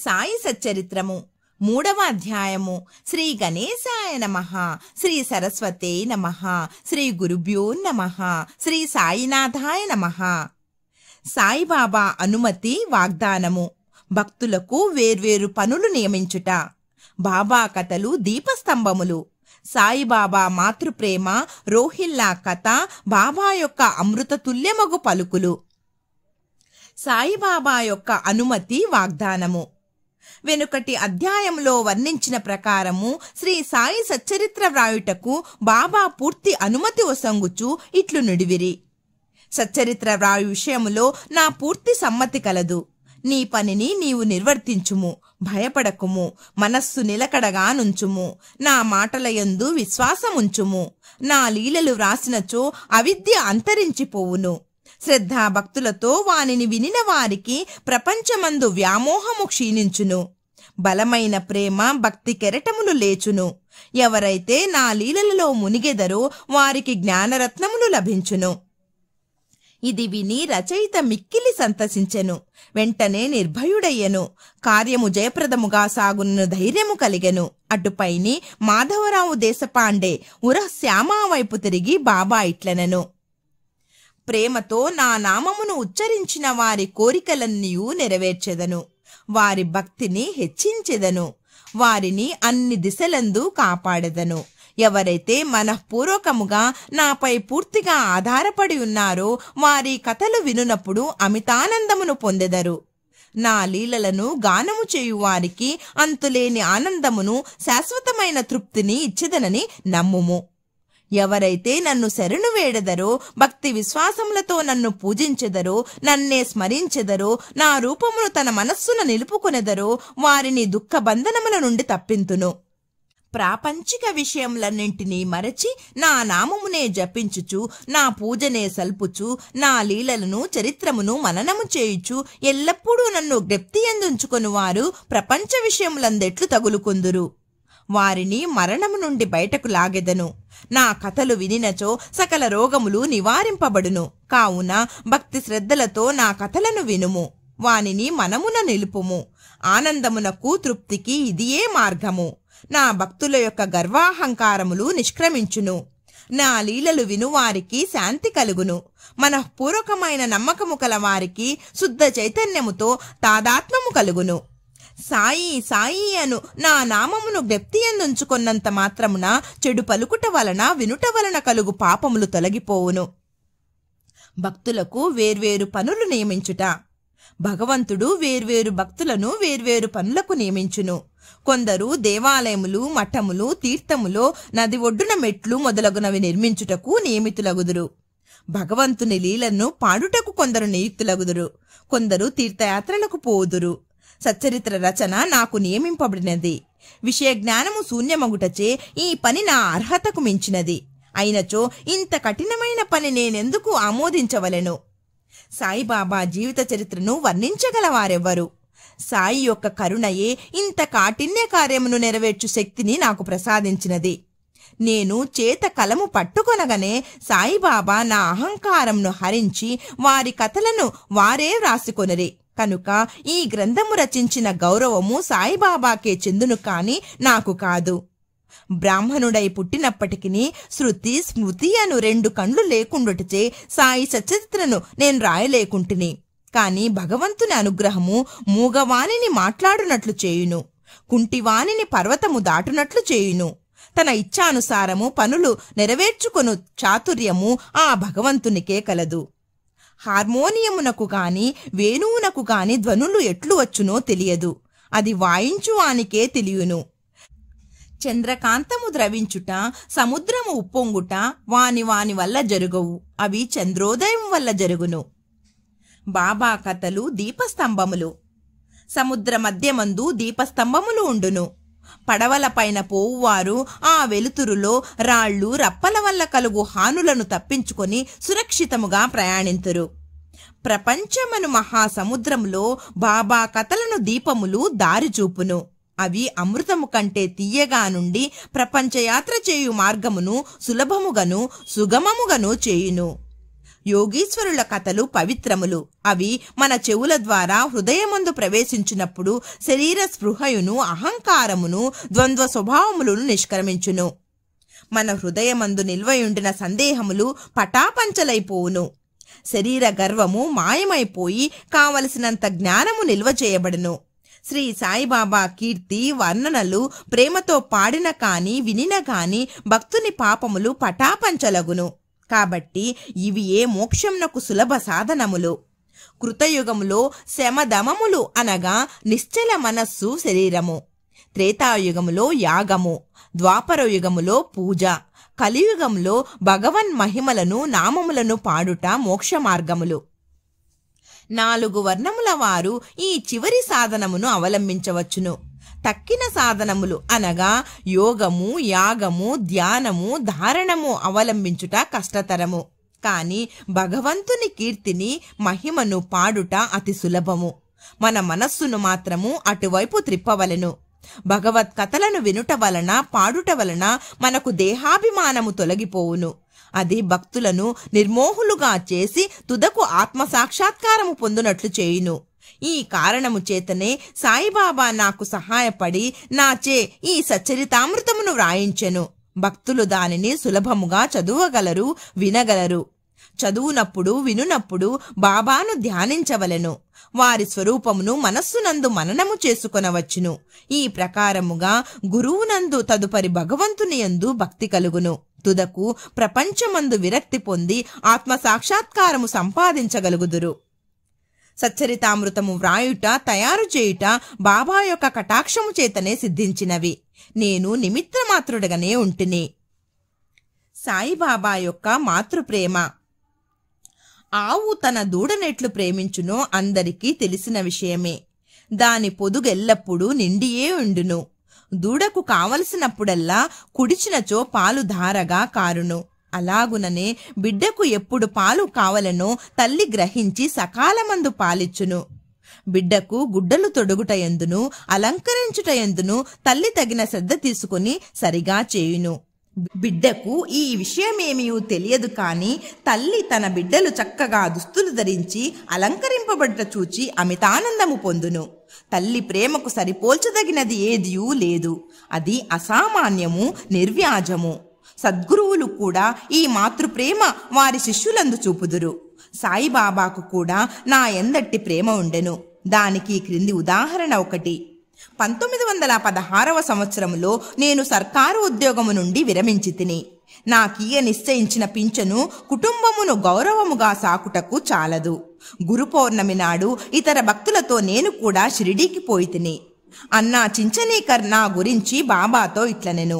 సాయి సచ్చరిత్రము 3వ అధ్యాయము. శ్రీ గణేశాయ నమః, శ్రీ సరస్వతే నమః, శ్రీ గురుభ్యో నమః, శ్రీ సాయినాథాయ నమః. సాయిబాబా అనుమతి వాగ్దానము. భక్తులకు వేర్వేరు పనులు నియమించుట. బాబా కథలు దీపస్తంభములు. సాయిబాబా మాతృప్రేమ, రోహిల్లా కథ, బాబా యొక్క అమృత తుల్యమగు పలుకులు. సాయిబాబా యొక్క అనుమతి వాగ్దానము. వెనుకటి అధ్యాయంలో వర్ణించిన ప్రకారము శ్రీ సాయి సచ్చరిత్ర వ్రాయుటకు బాబా పూర్తి అనుమతి ఒసంగుచు ఇట్లు నుడివిరి. సచ్చరిత్ర వ్రాయు విషయములో నా పూర్తి సమ్మతి కలదు. నీ పనిని నీవు నిర్వర్తించుము, భయపడకుము, మనస్సు నిలకడగా నుంచుము, నా మాటలయందు విశ్వాసముంచుము. నా లీలలు వ్రాసినచో అవిద్య అంతరించిపోవును. శ్రద్ధా భక్తులతో వానిని వినిన వారికి ప్రపంచమందు వ్యామోహము క్షీణించును. బలమైన ప్రేమ భక్తి కెరటములు లేచును. ఎవరైతే నా లీలలలో మునిగెదరో వారికి జ్ఞానరత్నములు లభించును. ఇది విని రచయిత మిక్కిలి సంతసించెను. వెంటనే నిర్భయుడయ్యను. కార్యము జయప్రదముగా సాగును ధైర్యము కలిగెను. అటుపైని మాధవరావు దేశపాండే శ్యామా వైపు తిరిగి బాబా ఇట్లనెను. ప్రేమతో నా నామమును ఉచ్చరించిన వారి కోరికలన్నీయూ నెరవేర్చెదను. వారి భక్తిని హెచ్చించెదను. వారిని అన్ని దిశలందు కాపాడెదను. ఎవరైతే మనఃపూర్వకముగా నాపై పూర్తిగా ఆధారపడి ఉన్నారో వారి కథలు వినునప్పుడు అమితానందమును పొందెదరు. నా లీలలను గానము చేయువారికి అంతులేని ఆనందమును, శాశ్వతమైన తృప్తిని ఇచ్చెదనని నమ్ముము. ఎవరైతే నన్ను శరణు వేడెదరో, భక్తి విశ్వాసములతో నన్ను పూజించెదరో, నన్నే స్మరించెదరో, నా రూపమును తన మనస్సున నిలుపుకొనెదరో వారిని దుఃఖ బంధనముల నుండి తప్పింతును. ప్రాపంచిక విషయములన్నింటినీ మరచి నా నామమునే జపించుచు, నా పూజనే సల్పుచు, నా లీలలను చరిత్రమును మననము చేయుచు ఎల్లప్పుడూ నన్ను జ్ఞప్తియందుంచుకొని వారు ప్రపంచ విషయములందెట్లు తగులుకొందురు. వారిని మరణము నుండి బయటకు లాగెదను. నా కథలు వినినచో సకల రోగములు నివారింపబడును. కావున భక్తి శ్రద్ధలతో నా కథలను వినుము. వానిని మనమున నిలుపుము. ఆనందమునకు తృప్తికి ఇదియే మార్గము. నా భక్తుల యొక్క గర్వాహంకారములు నిష్క్రమించును. నా లీలలు వినువారికి శాంతి కలుగును. మనఃపూర్వకమైన నమ్మకము కలవారికి శుద్ధ చైతన్యముతో తాదాత్మ్యము కలుగును. సాయి సాయి అను నా నామమును జ్ఞప్తియందుంచుకొన్నంత మాత్రమున చెడు పలుకుట వలన, వినుట వలన కలుగు పాపములు తొలగిపోవును. భక్తులకు వేర్వేరు పనులు నియమించుట. భగవంతుడు వేర్వేరు భక్తులను వేర్వేరు పనులకు నియమించును. కొందరు దేవాలయములు, మఠములు, తీర్థములో, నది ఒడ్డున మెట్లు మొదలగునవి నిర్మించుటకు నియమితులగుదురు. భగవంతుని లీలను పాడుటకు కొందరు నియుక్తులగుదురు. కొందరు తీర్థయాత్రలకు పోవుదురు. సచ్చరిత్ర రచన నాకు నియమింపబడినది. విషయ జ్ఞానము శూన్యమగుటచే ఈ పని నా అర్హతకు మించినది. అయినచో ఇంత కఠినమైన పని నేనెందుకు ఆమోదించవలెను? సాయిబాబా జీవిత చరిత్రను వర్ణించగలవారెవ్వరు? సాయి యొక్క కరుణయే ఇంత కాఠిన్య కార్యమును నెరవేర్చు శక్తిని నాకు ప్రసాదించినది. నేను చేత కలము పట్టుకొనగానే సాయిబాబా నా అహంకారంను హరించి వారి కథలను వారే వ్రాసికొనిరి. కనుక ఈ గ్రంథము రచించిన గౌరవము సాయిబాబాకే చెందును కాని నాకు కాదు. బ్రాహ్మణుడై పుట్టినప్పటికీ శృతి స్మృతి అను 2 కండ్లు లేకుండుటచే సాయి సచ్చరిత్రను నేను రాయలేకుంటుని. కాని భగవంతుని అనుగ్రహము మూగవాణిని మాట్లాడునట్లు చేయును, కుంటివాణిని పర్వతము దాటునట్లు చేయును. తన ఇచ్ఛానుసారము పనులు నెరవేర్చుకొను చాతుర్యము ఆ భగవంతునికే కలదు. హార్మోనియమునకు గాని వేణువునకు గాని ధ్వనులు ఎట్లు వచ్చునో తెలియదు. అది వాయించువానికే తెలియను. చంద్రకాంతము ద్రవించుట, సముద్రము ఉప్పొంగుట వాని వాని వల్ల జరుగవు. అవి చంద్రోదయం వల్ల జరుగును. బాబా కథలు దీపస్తంభములు. సముద్ర మధ్యమందు దీపస్తంభములు ఉండును. పడవలపైన పోవువారు ఆ వెలుతురులో రాళ్లు, రప్పల వల్ల కలుగు హానులను తప్పించుకొని సురక్షితముగా ప్రయాణింతురు. ప్రపంచమను మహాసముద్రంలో బాబా కథలను దీపములు దారి చూపును. అవి అమృతము కంటే తీయగా నుండి ప్రపంచయాత్ర చేయు మార్గమును సులభముగను సుగమముగను చేయును. యోగీశ్వరుల కథలు పవిత్రములు. అవి మన చెవుల ద్వారా హృదయమందు ప్రవేశించినప్పుడు శరీర స్పృహయును, అహంకారమును, ద్వంద్వ స్వభావములను నిష్క్రమించును. మన హృదయమందు నిల్వయుండిన సందేహములు పటాపంచలైపోవును. శరీర గర్వము మాయమైపోయి కావలసినంత జ్ఞానము నిల్వ చేయబడును. శ్రీ సాయిబాబా కీర్తి వర్ణనలు ప్రేమతో పాడిన కాని వినిన కాని భక్తుని పాపములు పటాపంచలగును. కాబట్టి ఇవి ఏ మోక్షంనకు సులభ సాధనములు. కృతయుగములో శమదమములు అనగా నిశ్చల మనస్సు శరీరము, త్రేతాయుగములో యాగము, ద్వాపరయుగములో పూజ, కలియుగంలో భగవన్ మహిమలను నామములను పాడుట మోక్ష మార్గములు. 4 వర్ణముల వారు ఈ చివరి సాధనమును అవలంబించవచ్చును. తక్కిన సాధనములు అనగా యోగము, యాగము, ధ్యానము, ధారణము అవలంబించుట కష్టతరము. కాని భగవంతుని కీర్తిని మహిమను పాడుట అతి సులభము. మన మనస్సును మాత్రము అటువైపు త్రిప్పవలెను. భగవత్ కథలను వినుట వలన, పాడుట వలన మనకు దేహాభిమానము తొలగిపోవును. అది భక్తులను నిర్మోహులుగా చేసి తుదకు ఆత్మసాక్షాత్కారము పొందునట్లు చేయును. ఈ కారణము చేతనే సాయిబాబా నాకు సహాయపడి నాచే ఈ సచ్చరితామృతమును వ్రాయించెను. భక్తులు దానిని సులభముగా చదువగలరు, వినగలరు. చదువునప్పుడు, వినునప్పుడు బాబాను ధ్యానించవలెను. వారి స్వరూపమును మనస్సునందు మననము చేసుకొనవచ్చును. ఈ ప్రకారముగా గురువునందు తదుపరి భగవంతుని యందు భక్తి కలుగును. తుదకు ప్రపంచమందు విరక్తి పొంది ఆత్మసాక్షాత్కారము సంపాదించగలుగుదురు. సచ్చరితామృతము వ్రాయుట, తయారు చేయుట బాబా యొక్క కటాక్షము చేతనే సిద్ధించినవి. నేను నిమిత్తమాత్రుడగానే ఉంటిని. సాయిబాబా యొక్క మాతృప్రేమ. ఆవు తన దూడనెట్లు ప్రేమించునో అందరికీ తెలిసిన విషయమే. దాని పొదుగెల్లప్పుడూ నిండియే ఉండును. దూడకు కావలసినప్పుడల్లా కుడిచినచో పాలు ధారగా కారును. అలాగుననే బిడ్డకు ఎప్పుడు పాలు కావలనో తల్లి గ్రహించి సకాలమందు పాలిచ్చును. బిడ్డకు గుడ్డలు తొడుగుట ఎందును, అలంకరించుట ఎందును తల్లి తగిన శ్రద్ధ తీసుకుని సరిగా చేయును. బిడ్డకు ఈ విషయమేమీ తెలియదు కాని తల్లి తన బిడ్డలు చక్కగా దుస్తులు ధరించి అలంకరింపబడ్డ చూచి అమితానందము పొందును. తల్లి ప్రేమకు సరిపోల్చదగినది ఏదియూ లేదు. అది అసామాన్యము, నిర్వ్యాజము. సద్గురువులు కూడా ఈ మాతృప్రేమ వారి శిష్యులందు చూపుదురు. సాయిబాబాకు కూడా నా ఎందట్టి ప్రేమ ఉండెను. దానికి క్రింది ఉదాహరణ ఒకటి. 1916వ సంవత్సరంలో నేను సర్కారు ఉద్యోగము నుండి విరమించి తిని. నాకీయ నిశ్చయించిన పింఛను కుటుంబమును గౌరవముగా సాకుటకు చాలదు. గురు పౌర్ణమి నాడు ఇతర భక్తులతో నేను కూడా షిరిడీకి పోయి తిని. అన్నా చించనీకర్ నా గురించి బాబాతో ఇట్లనెను: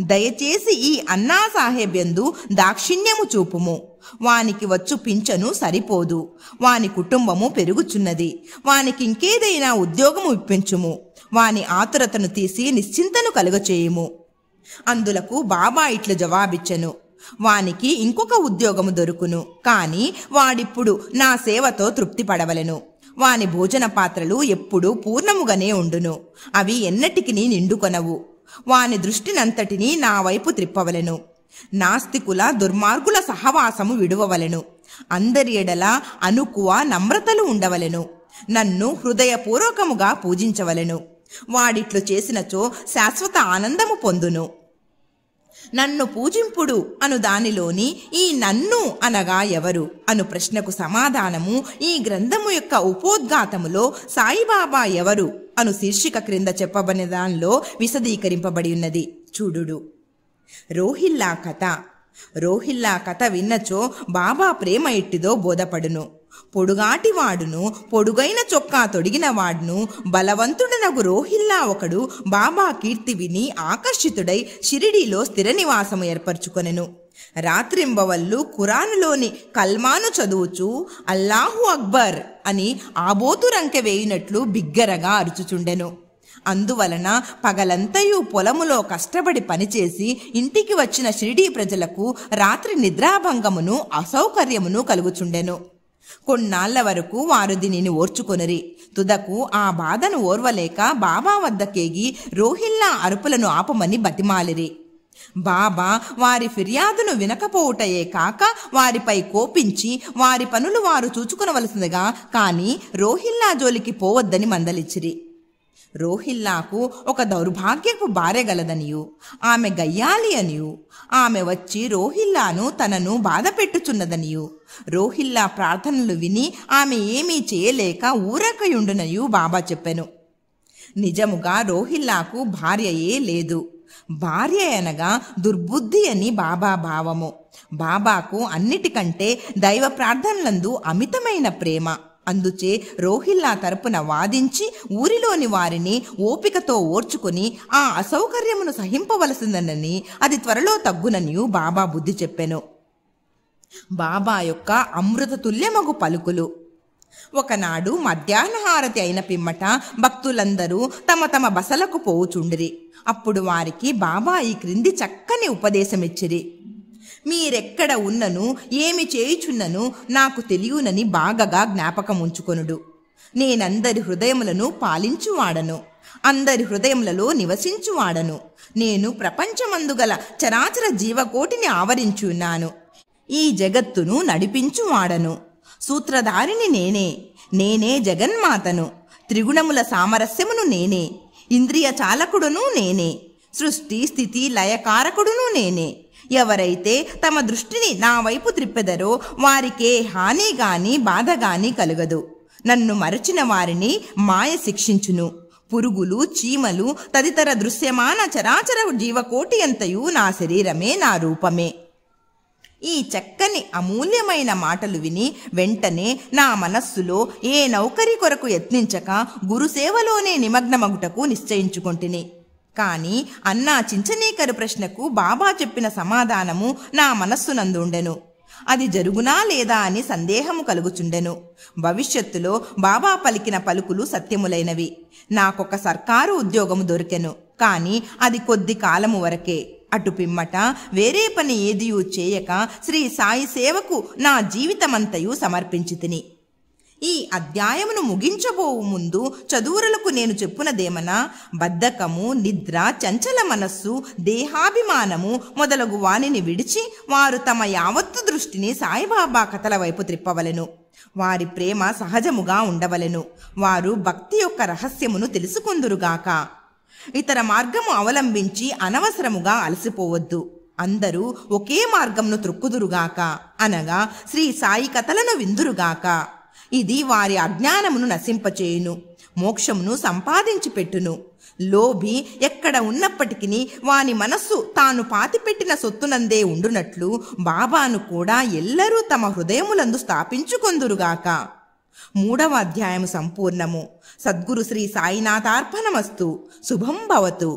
దయచేసి ఈ అన్నా సాహెబ్ యందు దాక్షిణ్యము చూపుము. వానికి వచ్చు పింఛను సరిపోదు. వాని కుటుంబము పెరుగుచున్నది. వానికి ఇంకేదైనా ఉద్యోగము ఇప్పించుము. వాని ఆతురతను తీసి నిశ్చింతను కలుగచేయుము. అందులకు బాబా ఇట్లు జవాబిచ్చెను: వానికి ఇంకొక ఉద్యోగము దొరుకును. కాని వాడిప్పుడు నా సేవతో తృప్తి పడవలెను. వాని భోజన పాత్రలు ఎప్పుడూ పూర్ణముగానే ఉండును. అవి ఎన్నటికి నిండుకొనవు. వాని దృష్టినంతటినీ నా వైపు త్రిప్పవలెను. నాస్తికుల దుర్మార్గుల సహవాసము విడువవలెను. అందరి ఎడల అనుకువ నమ్రతలు ఉండవలెను. నన్ను హృదయపూర్వకముగా పూజించవలెను. వాడిట్లు చేసినచో శాశ్వత ఆనందము పొందును. నన్ను పూజింపుడు అను దానిలోని ఈ నన్ను అనగా ఎవరు అను ప్రశ్నకు సమాధానము ఈ గ్రంథము యొక్క ఉపోద్ఘాతములో సాయిబాబా ఎవరు అను శీర్షిక క్రింద చెప్పబడిన దానిలో విశదీకరింపబడి ఉన్నది. చూడుడు. రోహిల్లా కథ. రోహిల్లా కథ విన్నచో బాబా ప్రేమ ఎట్టిదో బోధపడును. పొడుగాటివాడును, పొడుగైన చొక్కా తొడిగిన వాడును, బలవంతుడనగు రోహిల్లా ఒకడు బాబా కీర్తి విని ఆకర్షితుడై షిరిడీలో స్థిర నివాసము ఏర్పరచుకొనెను. రాత్రింబవళ్ళు ఖురానులోని కల్మాను చదువుచూ అల్లాహు అక్బర్ అని ఆబోతురంకె వేయినట్లు బిగ్గరగా అరుచుచుండెను. అందువలన పగలంతయు పొలములో కష్టపడి పనిచేసి ఇంటికి వచ్చిన షిరిడీ ప్రజలకు రాత్రి నిద్రాభంగమును, అసౌకర్యమును కలుగుచుండెను. కొన్నాళ్ల వరకు వారు దీనిని ఓర్చుకొనిరి. తుదకు ఆ బాధను ఓర్వలేక బాబా వద్దకేగి రోహిల్లా అరుపులను ఆపమని బతిమాలిరి. బాబా వారి ఫిర్యాదును వినకపోవుటయే కాక వారిపై కోపించి వారి పనులు వారు చూచుకొనవలసిందిగా కాని రోహిల్లా జోలికి పోవద్దని మందలిచ్చిరి. రోహిల్లాకు ఒక దౌర్భాగ్యపు భార్య గలదనియు ఆమె గయ్యాలి అనియు ఆమె వచ్చి రోహిల్లాను తనను బాధ పెట్టుచున్నదనియు రోహిల్లా ప్రార్థనలు విని ఆమె ఏమీ చేయలేక ఊరకయుండునయు బాబా చెప్పెను. నిజముగా రోహిల్లాకు భార్యయే లేదు. భార్య అనగా దుర్బుద్ధి అని బాబా భావము. బాబాకు అన్నిటికంటే దైవ ప్రార్థనలందు అమితమైన ప్రేమ. అందుచే రోహిల్లా తరపున వాదించి ఊరిలోని వారిని ఓపికతో ఓర్చుకుని ఆ అసౌకర్యమును సహింపవలసిందనని అది త్వరలో తగ్గుననియు బాబా బుద్ధి చెప్పెను. బాబా యొక్క అమృత తుల్యమగు పలుకులు. ఒకనాడు మధ్యాహ్నహారతి అయిన పిమ్మట భక్తులందరూ తమ తమ బసలకు పోవుచుండిరి. అప్పుడు వారికి బాబా ఈ క్రింది చక్కని ఉపదేశమిచ్చిరి. మీరెక్కడ ఉన్నను ఏమి చేయుచున్నను నాకు తెలియనని బాగగా జ్ఞాపకముంచుకొనుడు. నేనందరి హృదయములను పాలించువాడను, అందరి హృదయములలో నివసించువాడను. నేను ప్రపంచమందుగల చరాచర జీవకోటిని ఆవరించున్నాను. ఈ జగత్తును నడిపించువాడను. సూత్రధారిని నేనే. నేనే జగన్మాతను. త్రిగుణముల సామరస్యమును నేనే. ఇంద్రియ చాలకుడును నేనే. సృష్టి స్థితి లయకారకుడును నేనే. ఎవరైతే తమ దృష్టిని నా వైపు త్రిప్పెదరో వారికే హాని గాని బాధ గాని కలుగదు. నన్ను మరచిన వారిని మాయ శిక్షించును. పురుగులు చీమలు తదితర దృశ్యమాన చరాచర జీవకోటి అంతయు నా శరీరమే, నా రూపమే. ఈ చక్కని అమూల్యమైన మాటలు విని వెంటనే నా మనస్సులో ఏ నౌకరి కొరకు యత్నించక గురుసేవలోనే నిమగ్నమగుటకు నిశ్చయించుకొంటిని. కాని అన్నా చించనీకరు ప్రశ్నకు బాబా చెప్పిన సమాధానము నా మనస్సునందుండెను. అది జరుగునా లేదా అని సందేహము కలుగుచుండెను. భవిష్యత్తులో బాబా పలికిన పలుకులు సత్యములైనవి. నాకొక సర్కారు ఉద్యోగము దొరికెను. కాని అది కొద్ది కాలము వరకే. అటు పిమ్మట వేరే పని ఏదియూ చేయక శ్రీ సాయి సేవకు నా జీవితమంతయు సమర్పించితిని. ఈ అధ్యాయమును ముగించబోవు ముందు చదువురులకు నేను చెప్పునదేమనా, బద్ధకము, నిద్ర, చంచల మనస్సు, దేహాభిమానము మొదలగు వానిని విడిచి వారు తమ యావత్తు దృష్టిని సాయిబాబా కథల వైపు త్రిప్పవలెను. వారి ప్రేమ సహజముగా ఉండవలెను. వారు భక్తి యొక్క రహస్యమును తెలుసుకొందురుగాక. ఇతర మార్గము అవలంబించి అనవసరముగా అలసిపోవద్దు. అందరూ ఒకే మార్గమును త్రొక్కుదురుగాక, అనగా శ్రీ సాయి కథలను విందురుగాక. ఇది వారి అజ్ఞానమును నశింపచేయును, మోక్షమును సంపాదించి పెట్టును. లోభి ఎక్కడ ఉన్నప్పటికీ వాని మనస్సు తాను పాతిపెట్టిన సొత్తునందే ఉండునట్లు బాబాను కూడా ఎల్లరూ తమ హృదయములందు స్థాపించుకొందురుగాక. 3వ అధ్యాయము సంపూర్ణము. సద్గురు శ్రీ సాయినాథార్పణమస్తు. శుభం భవతు.